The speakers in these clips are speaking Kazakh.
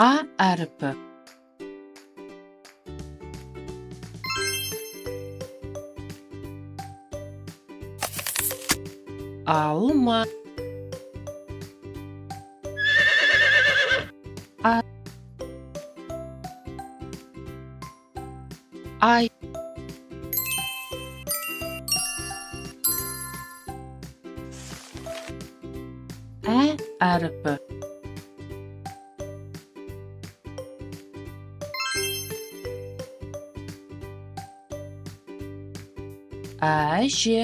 А әріпі. Алма. Ай. Әріпі. Әже.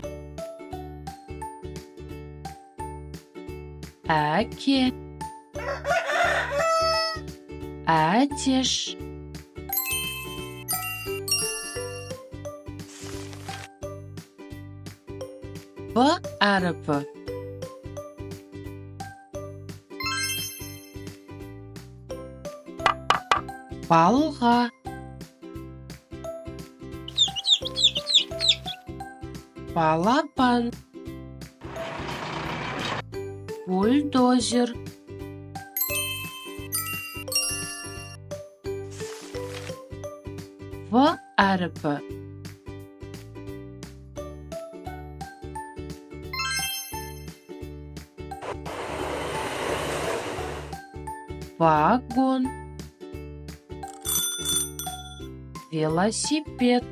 Әке. Әтеш. Б әріпі. Балға. Балапан. Бульдозер. В әріпі. Вагон. Велосипед.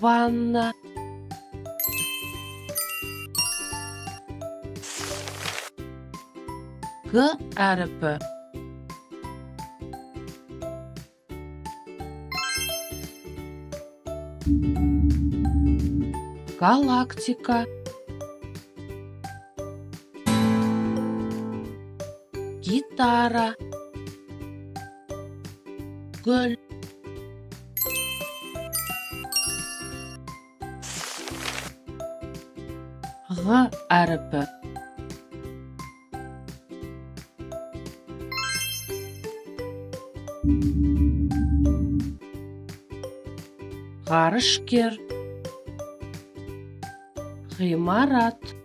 Ванна. Г әріпі. Галактика. Гитара. Гүл. Г әріпі. Ғарышкер. Ғимарат.